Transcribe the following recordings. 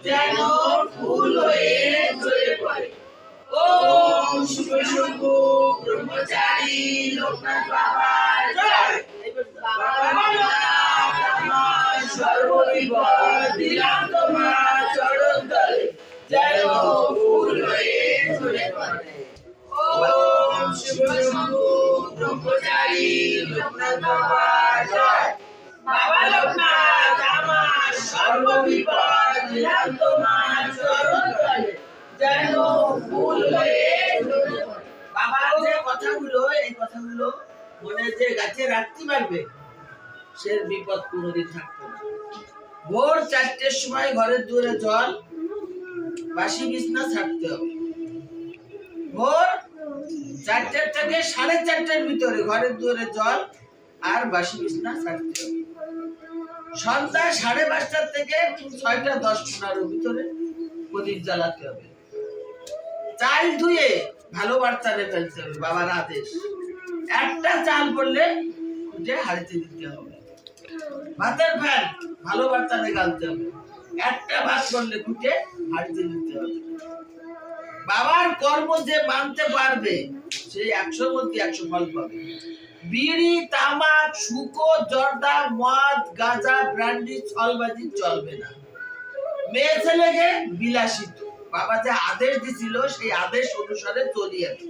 যেন ফুল হয়ে ঝরে পড়ে। ওম শুভ শুভ ব্রহ্মচারী লোকনাথ বাবার জয়। বাবা লোকনাথ আমার সর্ববিপদ দিলাম তোমার চরণ তলে, যেন ফুল হয়ে ঝরে পড়ে। ওম শুভ শুভ ব্রহ্মচারী লোকনাথ বাবার জয়। বাবা লোকনাথ আমার সর্ববিপদ দিলাম তোমার চরণ তলে, যেন ফুল হয়ে ঝরে পড়ে। বাবার যে কথাগুলো, এই কথাগুলো মনে যে গাছে রাখতে পারবে, সে বিপদ কোনোদিন থাকতো না। ভোর 4টের সময় ঘরের দুয়ারে জল, বাসি বিছনা ছাড়তে হবে। ভোর 4টা থেকে 4:30টার ভিতরে ঘরের দুয়ারে জল আর বাসি বিছনা ছাড়তে হবে। সন্ধ্যা 5:30 থেকে 6:10-15 ভিতরে প্রদীপ জ্বালাতে হবে। চাল ধুয়ে ভালো বার্তারে ফেলতে হবে, বাবার আদেশ। একটা চাল পড়লে খুঁজে হাড়িতে দিতে হবে। ভাতের ফ্যান ভালো বার্তারে গালতে হবে। একটা ভাত পড়লে খুঁজে হাড়িতে দিতে হবে। বাবার কর্ম যে মানতে পারবে, সেই 100-র মধ্যে 100 ফল পাবে। বিড়ি, তামাক, শুকো, জর্দা, মদ, গাঁজা, ব্র্যান্ডি, ছলবাজি চলবে না। মেয়ে ছেলেকে বিলাসিত, বাবা যে আদেশ দিছিল সেই আদেশ অনুসারে চলি আমি।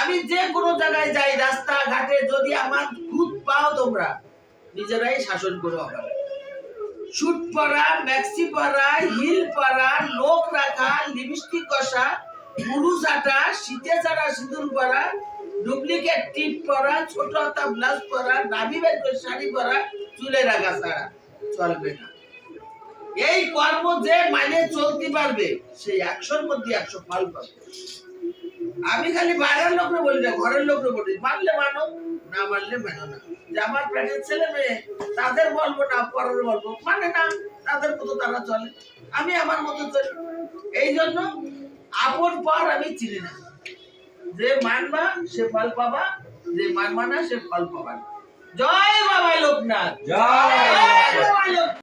আমি যে কোনো জায়গায় যাই, রাস্তা ঘাটে যদি আমার খুদ পাও, তোমরা নিজেরাই শাসন করো। আমার শুট পরা, ম্যাক্সি পরা, হিল পরা, লোক রাখা, লিপস্টিক কষা, মুরু চাটা, শীতে ছাড়া সিঁদুর পরা, ডুপ্লিকেট টিপ পরা, ছোট হাতা ব্লাউজ পরা, নাভি বের করে শাড়ি পরা, চুলে রাখা ছাড়া চলবে না। এই কর্ম যে মানে চলতে পারবে, সেই 100-র মধ্যে 100 ফল পাবে। আমি খালি বাইরের লোকরে বলি না, ঘরের লোকরে বলি, মানলে মানো, না মানলে মেনো না। যে আমার পেটের ছেলে মেয়ে, তাদের বলবো না, পরের বলবো, মানে না, তাদের মতো তারা চলে, আমি আমার মতো চলি। এই জন্য আপন পর আমি চিনি না। যে মানবা সে ফল পাবা, যে মানবা না সে ফল পাবা না। জয় বাবা লোকনাথ, জয় বাবা লোকনাথ।